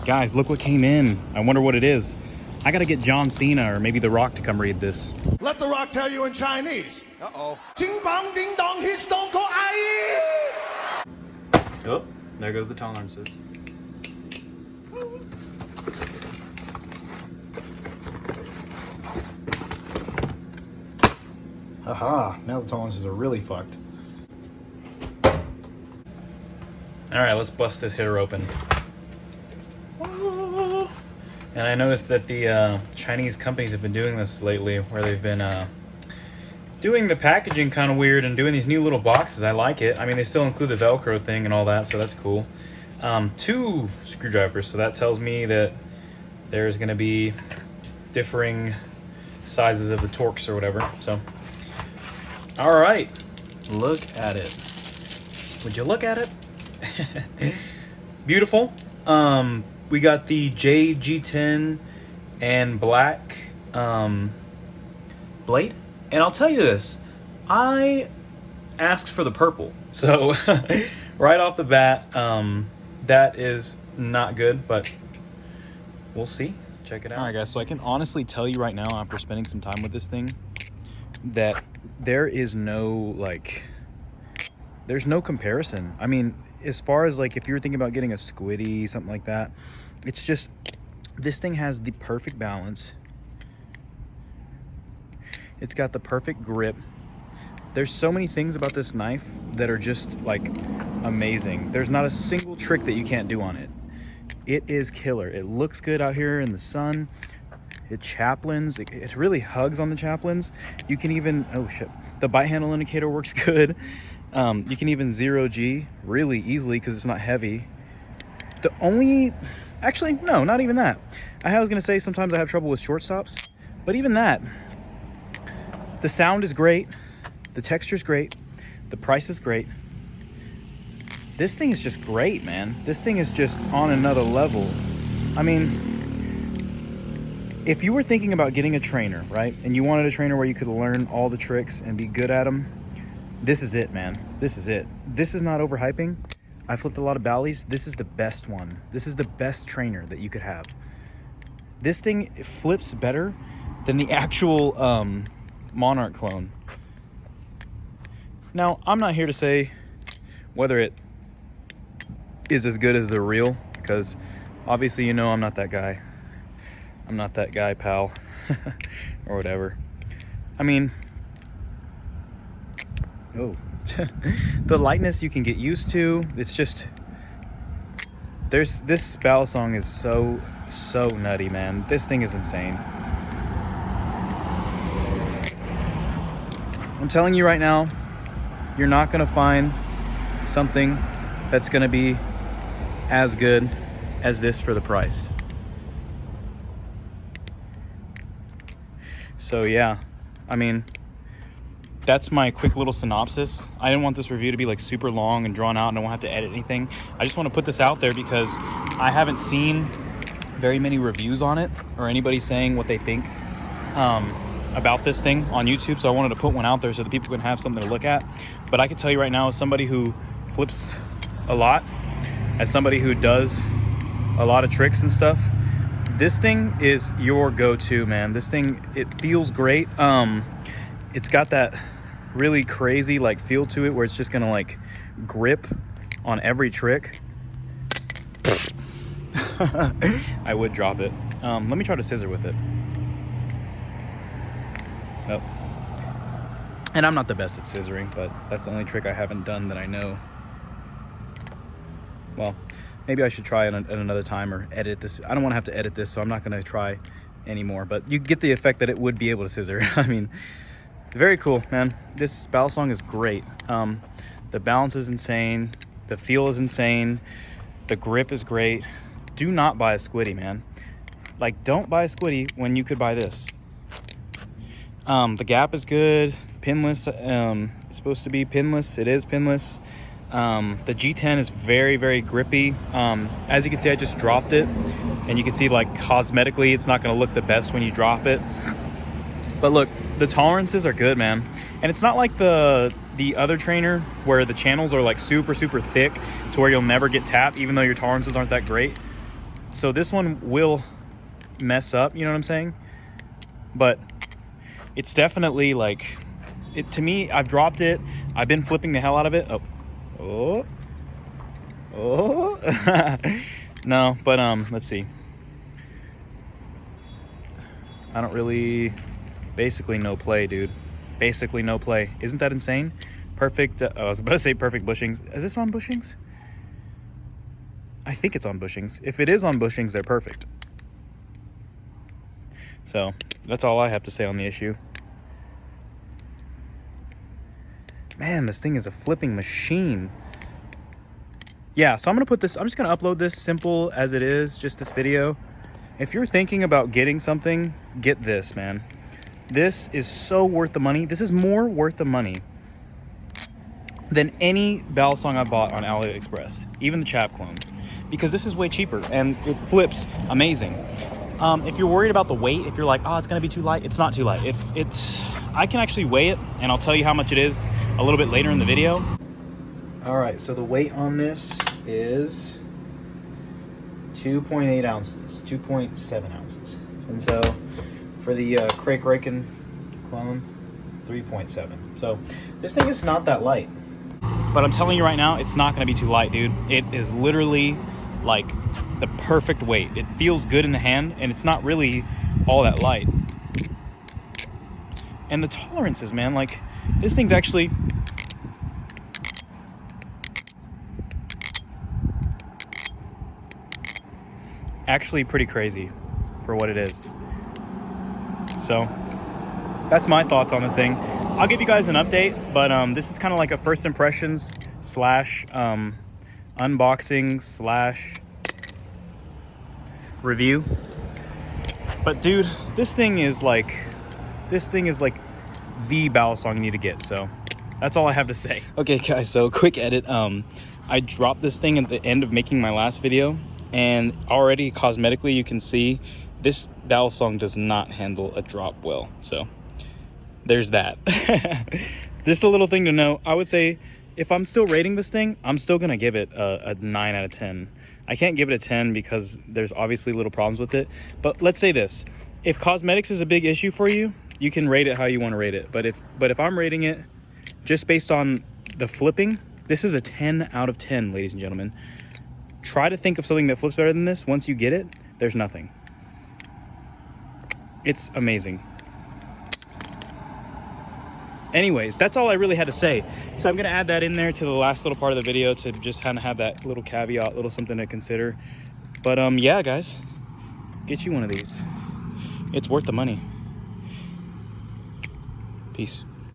Guys, look what came in. I wonder what it is. I gotta get John Cena or maybe The Rock to come read this. Let The Rock tell you in Chinese. Uh-oh. Ding bong ding dong, he's Stone Cold Aye. Oh, there goes the tolerances. Haha, now the tolerances are really fucked. Alright, let's bust this hitter open. And I noticed that the Chinese companies have been doing this lately, where they've been doing the packaging kind of weird and doing these new little boxes. I like it. I mean, they still include the Velcro thing and all that, so that's cool. 2 screwdrivers, so that tells me that there's going to be differing sizes of the Torx or whatever. So, all right, look at it. Would you look at it? Beautiful. We got the G10 and black blade. And I'll tell you this, I asked for the purple. So right off the bat, that is not good, but we'll see. Check it out. All right, guys, so I can honestly tell you right now, after spending some time with this thing, that there is no, like, there's no comparison. I mean, as far as, like, if you're thinking about getting a Squiddy, something like that, it's just, this thing has the perfect balance. It's got the perfect grip. There's so many things about this knife that are just, like, amazing. There's not a single trick that you can't do on it. It is killer. It looks good out here in the sun. It chaplains. It really hugs on the chaplains. You can even, oh shit, the bite handle indicator works good. You can even 0G really easily because it's not heavy. The only, actually, no, not even that. I was gonna say sometimes I have trouble with short stops, but even that, the sound is great. The texture is great. The price is great. This thing is just great, man. This thing is just on another level. I mean, if you were thinking about getting a trainer, right? And you wanted a trainer where you could learn all the tricks and be good at them, this is it, man. This is it. This is not overhyping. I flipped a lot of Bally's. This is the best one. This is the best trainer that you could have. This thing flips better than the actual Monarch clone. Now, I'm not here to say whether it is as good as the real, because obviously, you know, I'm not that guy. I'm not that guy, pal. Or whatever. I mean, oh, the lightness you can get used to. It's just, this ballad song is so nutty, man. This thing is insane. I'm telling you right now, you're not gonna find something that's gonna be as good as this for the price. So yeah, I mean, that's my quick little synopsis. I didn't want this review to be like super long and drawn out and I won't have to edit anything. I just want to put this out there because I haven't seen very many reviews on it or anybody saying what they think about this thing on YouTube. So I wanted to put one out there so that people can have something to look at. But I can tell you right now, as somebody who flips a lot, as somebody who does a lot of tricks and stuff, this thing is your go-to, man. This thing, it feels great. It's got that really crazy like feel to it where it's just gonna like grip on every trick. I would drop it. Let me try to scissor with it. Oh. And I'm not the best at scissoring, but that's the only trick I haven't done that I know. Well, maybe I should try it at another time or edit this. I don't want to have to edit this, so I'm not going to try anymore. But you get the effect that it would be able to scissor. I mean, very cool, man. This ballad song is great. The balance is insane. The feel is insane. The grip is great. Do not buy a Squiddy, man. Like, don't buy a Squiddy when you could buy this. The gap is good. Pinless. It's supposed to be pinless. It is pinless. The G10 is very, very grippy. As you can see, I just dropped it, and you can see like cosmetically it's not going to look the best when you drop it, but look, the tolerances are good, man. And it's not like the other trainer where the channels are like super thick to where you'll never get tapped even though your tolerances aren't that great. So this one will mess up, you know what I'm saying? But it's definitely like, to me, I've dropped it. I've been flipping the hell out of it. No, but let's see. I don't really, basically no play, dude. Basically no play. Isn't that insane? Perfect, I was about to say perfect bushings. Is this on bushings? I think it's on bushings. If it is on bushings, they're perfect. So that's all I have to say on the issue. Man, this thing is a flipping machine. Yeah, so I'm gonna put this, I'm just gonna upload this simple as it is, just this video. If you're thinking about getting something, get this, man. This is so worth the money. This is more worth the money than any bell song I bought on AliExpress, even the Chap clone, because this is way cheaper and it flips amazing. If you're worried about the weight, if you're like, oh, it's gonna be too light, it's not too light. If it's, I can actually weigh it and I'll tell you how much it is a little bit later in the video. All right, so the weight on this is 2.8 ounces, 2.7 ounces. And so for the Crake Raken clone, 3.7. So this thing is not that light. But I'm telling you right now, it's not gonna be too light, dude. It is literally like the perfect weight. It feels good in the hand and it's not really all that light. And the tolerances, man, like this thing's actually, pretty crazy for what it is. So that's my thoughts on the thing. I'll give you guys an update, but this is kind of like a first impressions slash unboxing slash review. But dude, this thing is like the bow song you need to get. So that's all I have to say. Okay guys, so quick edit. I dropped this thing at the end of making my last video, and already cosmetically you can see this bow song does not handle a drop well. So there's that. Just a little thing to know. I would say if I'm still rating this thing, I'm still gonna give it a 9 out of 10. I can't give it a 10 because there's obviously little problems with it. But let's say this, if cosmetics is a big issue for you, you can rate it how you want to rate it. But if I'm rating it just based on the flipping, this is a 10 out of 10, ladies and gentlemen. Try to think of something that flips better than this. Once you get it, there's nothing. It's amazing. Anyways, that's all I really had to say. So I'm gonna add that in there to the last little part of the video to just kind of have that little caveat, little something to consider. But yeah, guys, get you one of these. It's worth the money. Peace.